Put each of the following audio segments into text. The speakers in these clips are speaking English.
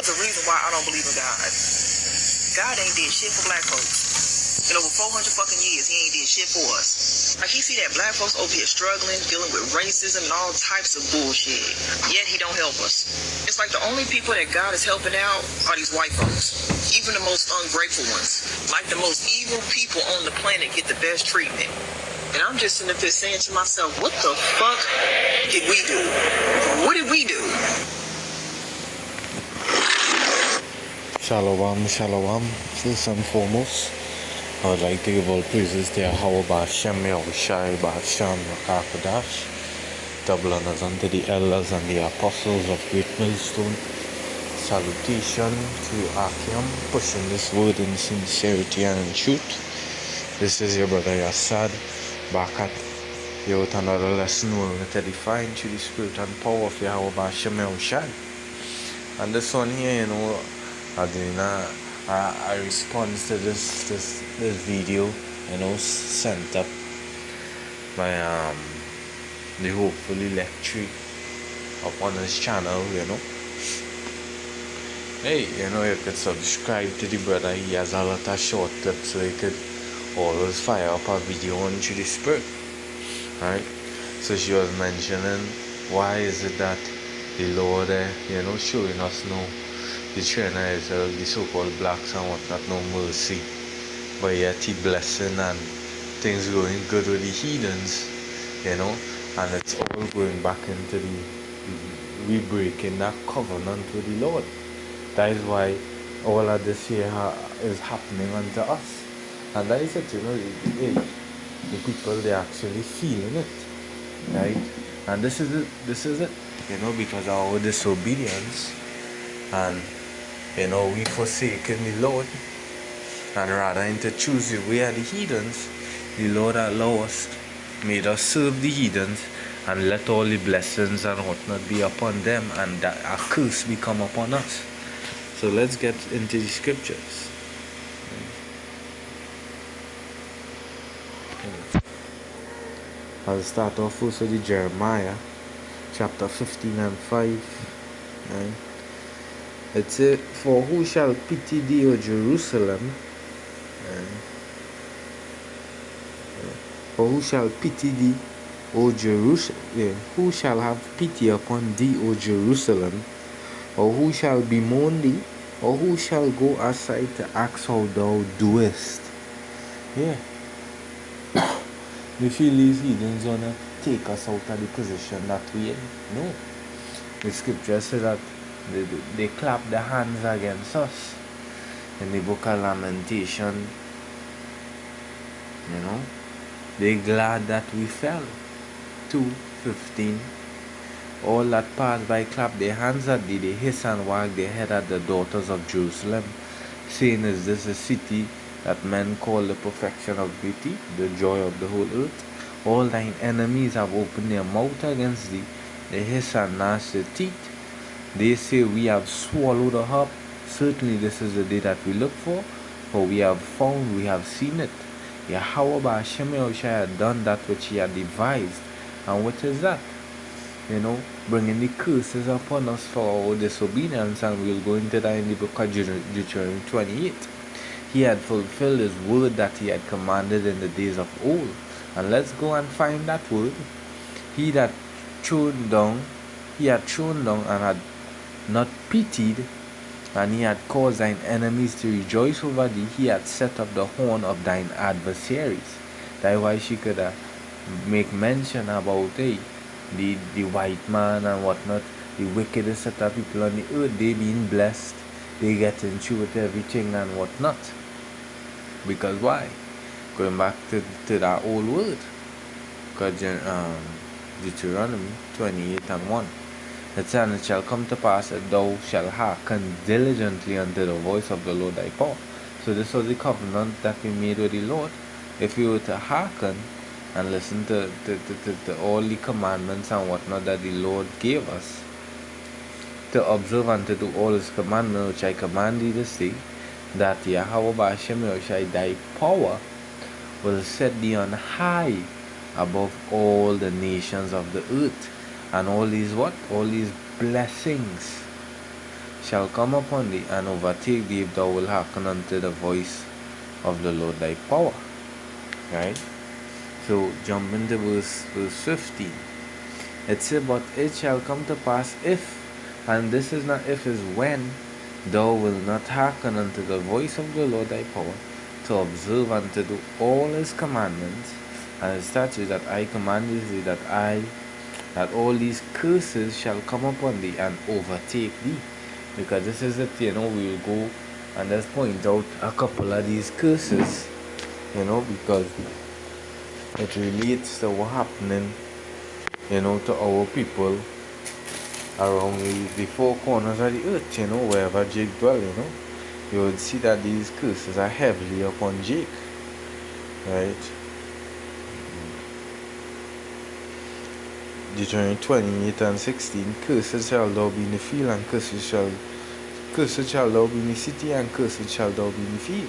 There's a reason why I don't believe in God. God ain't did shit for black folks. In over 400 fucking years, he ain't did shit for us. Like, he see that black folks over here struggling, dealing with racism and all types of bullshit. Yet he don't help us. It's like the only people that God is helping out are these white folks. Even the most ungrateful ones. Like the most evil people on the planet get the best treatment. And I'm just sitting up there saying to myself, what the fuck did we do? What did we do? Shalom, shalom. First and foremost, I would like to give all praises to Yahweh Shem Yahushai Ba'asham Rakakadash. Double honors unto the elders and the apostles of Great Millstone. Salutation to Akim, pushing this word in sincerity and in truth. This is your brother Yassad, back at you with another lesson willing to edify through the spirit and power of Yahweh Shem Yahushai. And this one here, I respond to this video, sent up by the hopefully lecture up on his channel, Hey, you could subscribe to the brother. He has a lot of short clips, so you could always fire up a video on through the spirit. Alright? So she was mentioning why is it that the Lord, showing us no the children of Israel, the so-called blacks and whatnot, no mercy, but yet he blessing and things going good with the heathens, and it's all going back into the re-breaking that covenant with the Lord. That is why all of this here is happening unto us. And that is it, the people, they're actually feeling it, right? And this is it, because of our disobedience, and we forsaken the Lord, and rather than to choose the way of the heathens, the Lord made us serve the heathens, and let all the blessings and whatnot be upon them, and that a curse become upon us. So let's get into the scriptures. I'll start off first with the Jeremiah chapter 15 and 5. Right? It says, for who shall pity thee, O Jerusalem? For who shall pity thee, O Jerusalem? Who shall have pity upon thee, O Jerusalem? Or who shall bemoan thee? Or who shall go aside to ask how thou doest? Yeah. We feel these heathens gonna take us out of the position that we in? No. The scripture says that they clap their hands against us. In the book of Lamentation, they're glad that we fell. 2:15. All that passed by clap their hands at thee, they hiss and wag their head at the daughters of Jerusalem, saying, is this a city that men call the perfection of beauty, the joy of the whole earth? All thine enemies have opened their mouth against thee, they hiss and gnash their teeth. They say, we have swallowed her up. Certainly this is the day that we look for we have found, we have seen it. Yahweh Ba'asham Yahushai had done that which he had devised. And what is that? Bringing the curses upon us for our disobedience, and we'll go into that in the book of Deuteronomy 28. He had fulfilled his word that he had commanded in the days of old. And let's go and find that word. He that had thrown down and had not pitied, and he had caused thine enemies to rejoice over thee. He had set up the horn of thine adversaries. That's why she could make mention about the white man and whatnot, the wickedest set of people on the earth. They being blessed, they getting through with everything and whatnot. Because why? Going back to that old word, because Deuteronomy 28 and 1. It says, and it shall come to pass that thou shalt hearken diligently unto the voice of the Lord thy God. So this was the covenant that we made with the Lord. If we were to hearken and listen to all the commandments and whatnot that the Lord gave us, to observe and to do all his commandments which I command thee this day, that Yahweh Ba'asham Yahushai thy power will set thee on high above all the nations of the earth. And all these blessings shall come upon thee and overtake thee if thou wilt hearken unto the voice of the Lord thy power. Right? So jump into verse 15. It said, but it shall come to pass if, and this is not if, is when, thou wilt not hearken unto the voice of the Lord thy power, to observe and to do all his commandments and his statutes that I command thee, that all these curses shall come upon thee and overtake thee. Because this is it, we will go and just point out a couple of these curses, because it relates to what happening, to our people around the four corners of the earth, wherever Jake dwell, you would see that these curses are heavily upon Jake, right? Deuteronomy 28 and 16, cursed shall thou be in the field, and cursed shall thou be in the city, and cursed shall thou be in the field.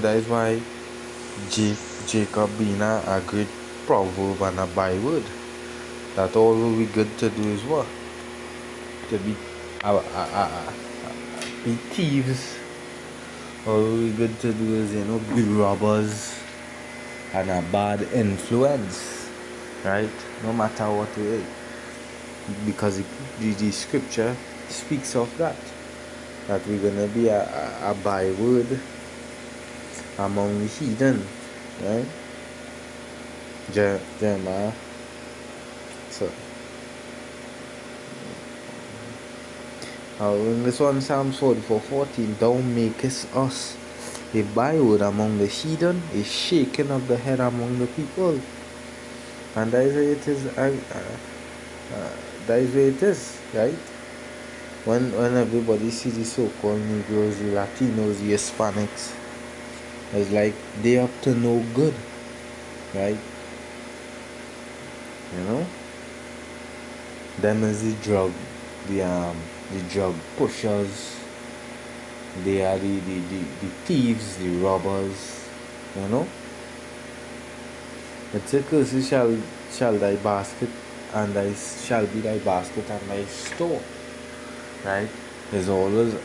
That is why Jacob being a great proverb and a byword, that all will be good to do is what? To be thieves. All will be good to do is, be robbers and a bad influence, right? No matter what it is. Because the scripture speaks of that we're going to be a byword among the heathen, right? Jeremiah. So, in this one, Psalms 44:14, thou makest us a byword among the heathen, a shaking of the head among the people. And that is where it is. That is where it is, right? When everybody sees the so-called Negroes, the Latinos, the Hispanics, it's like they up to no good, right? Them is the drug pushers. They are the thieves, the robbers, It's a curse shall thy basket, and thy shall be thy basket and thy store, right? It's always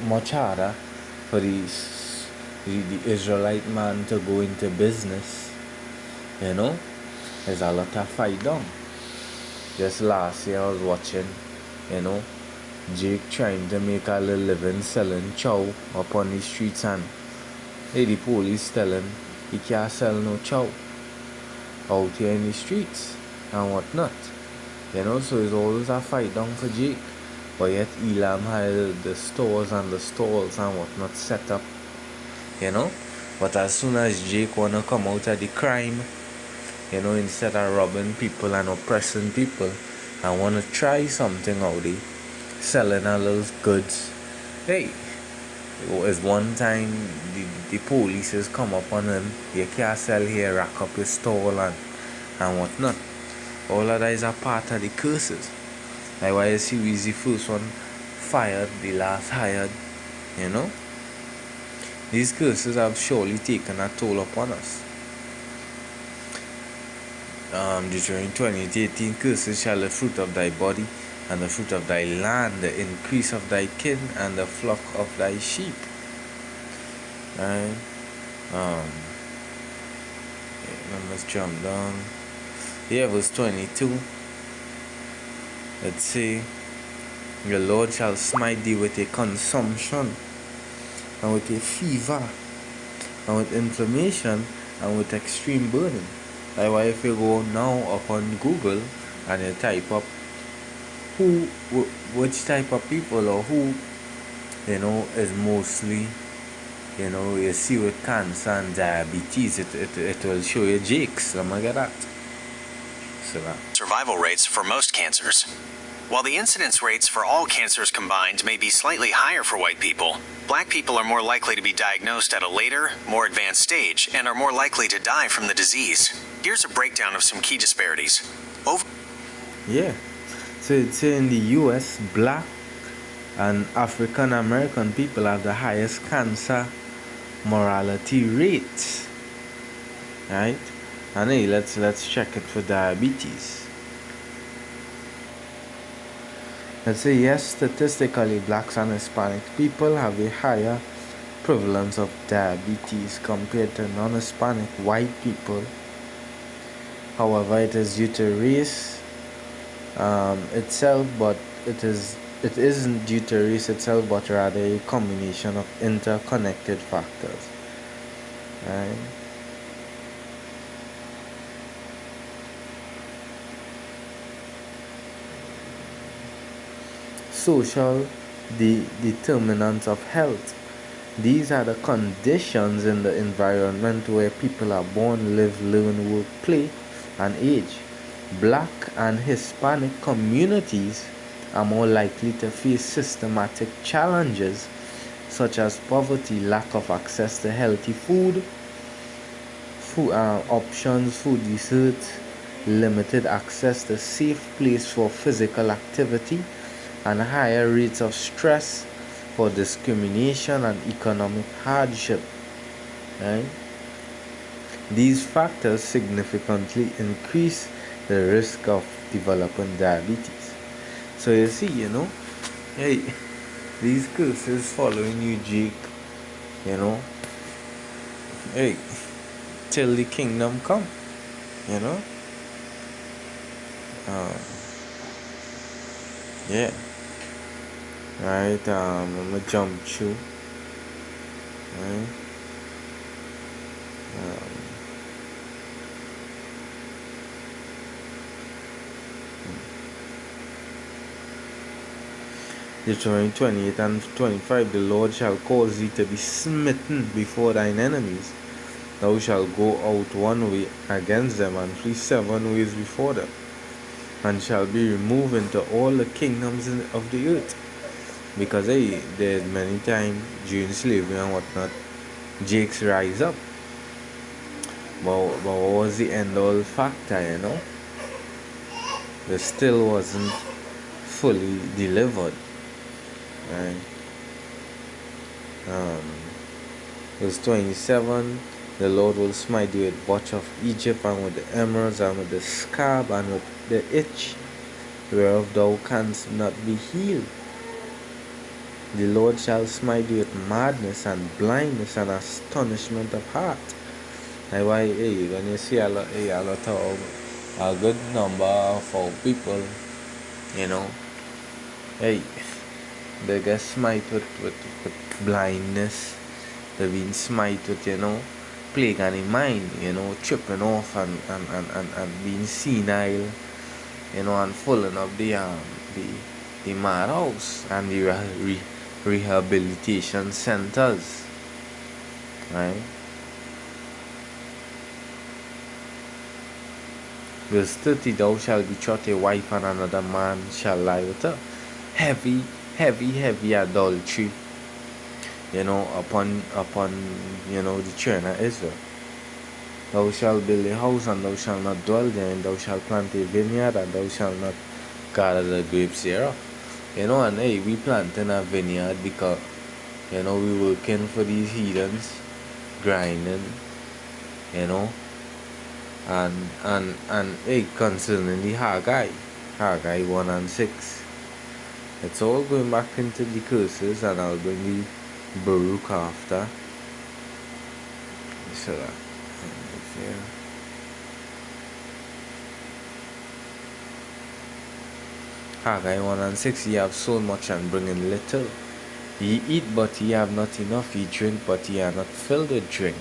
much harder for the Israelite man to go into business, There's a lot of fight down. Just last year I was watching, Jake trying to make a little living selling chow upon the streets, and the police tell him he can't sell no chow out here in the streets and whatnot. So it's always a fight down for Jake. But yet Elam had the stores and the stalls and whatnot set up, But as soon as Jake wanna come out of the crime, instead of robbing people and oppressing people, I wanna try something out there, selling all those goods. Hey, it was one time the police has come up on him. You can't sell here, rack up your stall and whatnot. All of that is a part of the curses. Like why you see we is the first one fired, the last hired, These curses have surely taken a toll upon us. Deuteronomy 28:18, curses shall the fruit of thy body, and the fruit of thy land, the increase of thy kin, and the flock of thy sheep. Right? Let's jump down. Here, verse 22. Let's see. The Lord shall smite thee with a consumption, and with a fever, and with inflammation, and with extreme burning. Like why if you go now upon Google and you type up which type of people or who is mostly you see with cancer and diabetes, it will show you Jakes. Let me get that. So that survival rates for most cancers. While the incidence rates for all cancers combined may be slightly higher for white people, black people are more likely to be diagnosed at a later, more advanced stage and are more likely to die from the disease. Here's a breakdown of some key disparities. So it's in the US, black and African American people have the highest cancer mortality rates, right? And hey, let's check it for diabetes. Let's say yes, statistically, blacks and Hispanic people have a higher prevalence of diabetes compared to non-Hispanic white people. However, it is due to race itself, but it isn't due to race itself, but rather a combination of interconnected factors. Right? Social determinants of health. These are the conditions in the environment where people are born, live, learn, work, play, and age. Black and Hispanic communities are more likely to face systematic challenges such as poverty, lack of access to healthy food options, food research, limited access to safe place for physical activity, and higher rates of stress, for discrimination and economic hardship. Right? These factors significantly increase the risk of developing diabetes. So you see, hey, these curses following you, Jake, hey, till the kingdom come, yeah. Right, I'm gonna jump through. Right. Deuteronomy 28 and 25, the Lord shall cause thee to be smitten before thine enemies. Thou shalt go out one way against them, and flee 7 ways before them, and shall be removed into all the kingdoms of the earth. Because there's many times during slavery and whatnot, Jakes rise up. But what was the end all factor, It still wasn't fully delivered. Right? Verse 27, the Lord will smite thee with botch of Egypt, and with the emeralds, and with the scab, and with the itch, whereof thou canst not be healed. The Lord shall smite thee with madness and blindness and astonishment of heart. That's why when you see a lot of a good number of our people, they get smite with blindness, they've been smite with, plague on the mind, tripping off and being senile, and falling up the madhouse and the rehabilitation centers, right? Verse 30, thou shalt betroth a wife, and another man shall lie with her. Heavy adultery, upon the children of Israel. Thou shalt build a house, and thou shalt not dwell therein. Thou shalt plant a vineyard, and thou shalt not gather the grapes thereof. And we planting a vineyard because, we working for these heathens, grinding, and concerning the Haggai 1 and 6. It's all going back into the curses, and I'll bring the Baruch after. So that Haggai 1 and 6, ye have sown much and bring in little. Ye eat, but ye have not enough. Ye drink, but ye are not filled with drink.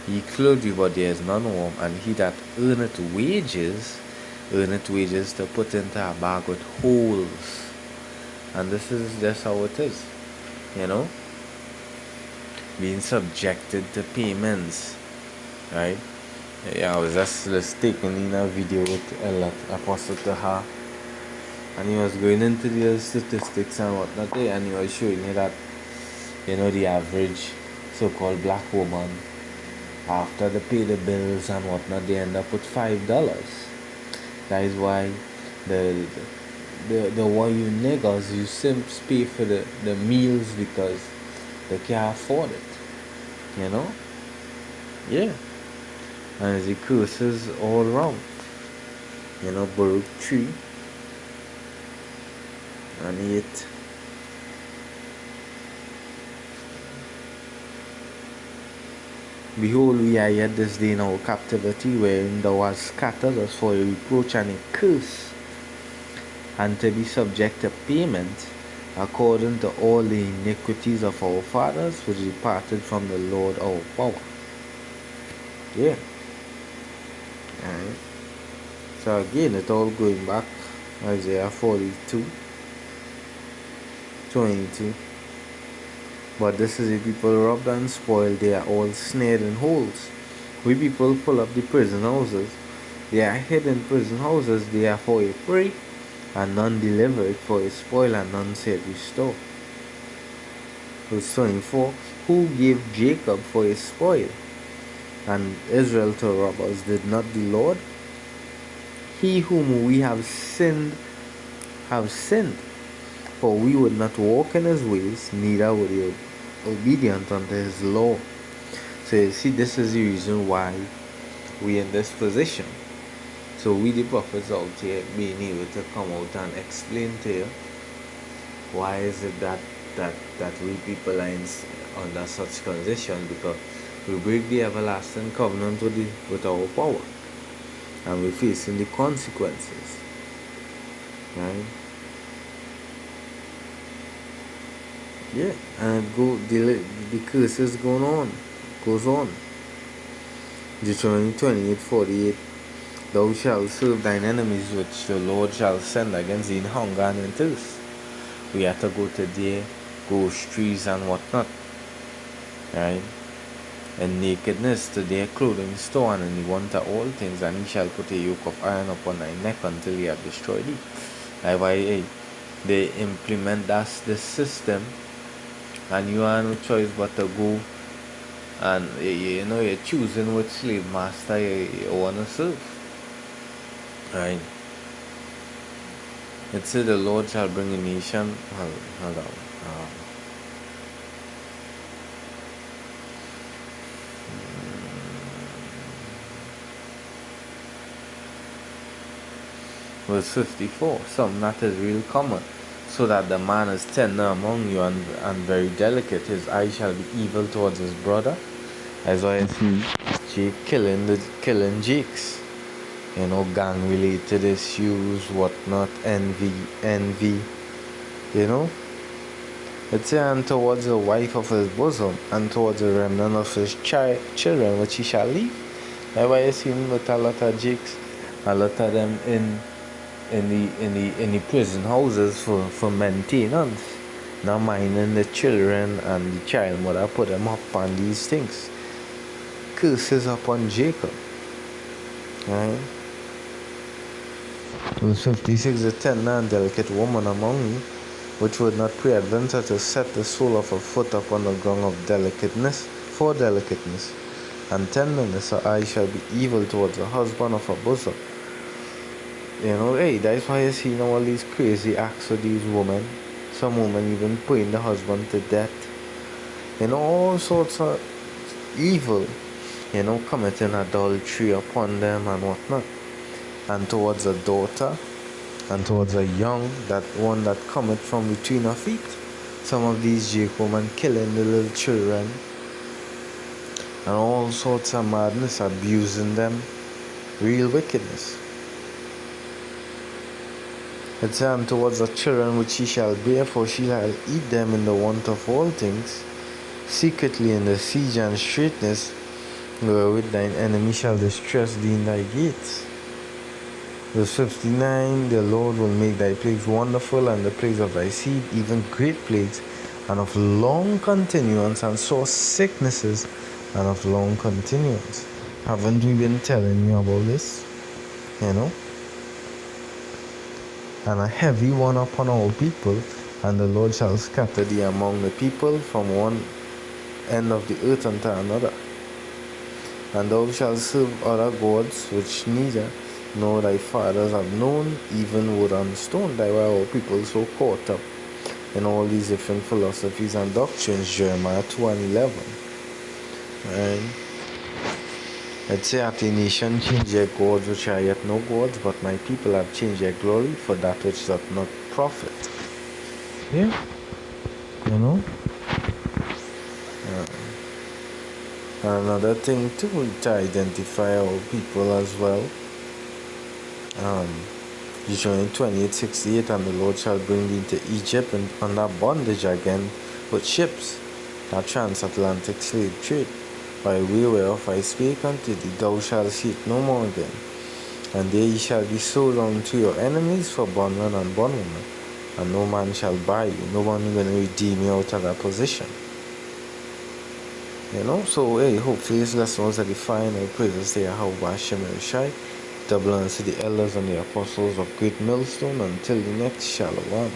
Ye clothe you, but there is none warm. And he that earneth wages to put into a bag with holes. And this is just how it is, being subjected to payments, right? I was just taking in a video with Apostle Taha, and he was going into the statistics and whatnot, and he was showing you that, the average so-called black woman, after they pay the bills and whatnot, they end up with $5. That is why the one you niggas, you simps pay for the meals because they can't afford it, yeah. And the curses all around, Baruch 3, and 8. Behold, we are yet this day in our captivity, wherein thou hast scattered us for a reproach and a curse, and to be subject to payment, according to all the iniquities of our fathers, which departed from the Lord our power. Yeah. Alright. So again, it's all going back. Isaiah 42, 22. But this is a people robbed and spoiled, they are all snared in holes. We people pull up the prison houses. They are hid in prison houses, they are for a prey, and none delivered, for a spoil, and none said restore. Verse 24. Who gave Jacob for a spoil, and Israel to robbers? Did not the Lord? He whom we have sinned, for we would not walk in his ways, neither would we obedient unto his law. So you see, this is the reason why we in this position. So we the prophets out here being able to come out and explain to you why is it that we people are under such condition, because we break the everlasting covenant with our power, and we're facing the consequences, right? Yeah, and the curses goes on. Deuteronomy 28:48. Thou shalt serve thine enemies, which the Lord shall send against thee in hunger and in thirst. We have to go to their ghost trees and whatnot, right? And nakedness to their clothing store, and in the want of all things, and he shall put a yoke of iron upon thy neck until he have destroyed thee. Like why they implement this system, and you have no choice but to go, and you're choosing which slave master you want to serve, right? It said the Lord shall bring a nation. Hold on. Verse 54. Some that is real common, so that the man is tender among you and very delicate. His eye shall be evil towards his brother. As I see Jake killing Jakes. Gang related issues, whatnot, envy. It's and towards the wife of his bosom, and towards the remnant of his children which he shall leave. That's why I seen with a lot of Jakes, a lot of them in the prison houses for maintenance, not minding the children, and the child mother put them up on these things. Curses upon Jacob. Right? Verse 56. The tender and delicate woman among you, which would not peradventure to set the sole of her foot upon the ground of delicateness, for delicateness and tenderness, her eye shall be evil towards the husband of her bosom. That's why you see all these crazy acts of these women. Some women even putting the husband to death. All sorts of evil, committing adultery upon them and whatnot. And towards a daughter, and towards a young, that one that cometh from between her feet. Some of these Jake women killing the little children, and all sorts of madness, abusing them, real wickedness. It says, towards the children which she shall bear, for she shall eat them in the want of all things, secretly in the siege and straitness, wherewith thine enemy shall distress thee in thy gates. Verse 59. The Lord will make thy plagues wonderful, and the plagues of thy seed, even great plagues, and of long continuance, and sore sicknesses, and of long continuance. Haven't we been telling you about this? And a heavy one upon all people, and the Lord shall scatter thee among the people from one end of the earth unto another. And thou shalt serve other gods, which neither nor thy fathers have known, even wood and stone. That's why our people so caught up in all these different philosophies and doctrines. Jeremiah 2:11. Right? It says, at a nation change their gods which are yet no gods, but my people have changed their glory for that which doth not profit. Yeah, you know. Another thing too to identify our people as well. Deuteronomy 28:68, and the Lord shall bring thee into Egypt and under bondage again with ships, that transatlantic slave trade, by way whereof I spake unto thee, thou shalt see it no more again. And there ye shall be sold unto your enemies for bondman and bondwoman, and no man shall buy you, no one is going to redeem you out of that position. You know, so hey, hopefully this lesson was edifying. I pray to say how Hashem Shai, double honors to the elders and the apostles of Great Millstone. Until the next Shalom.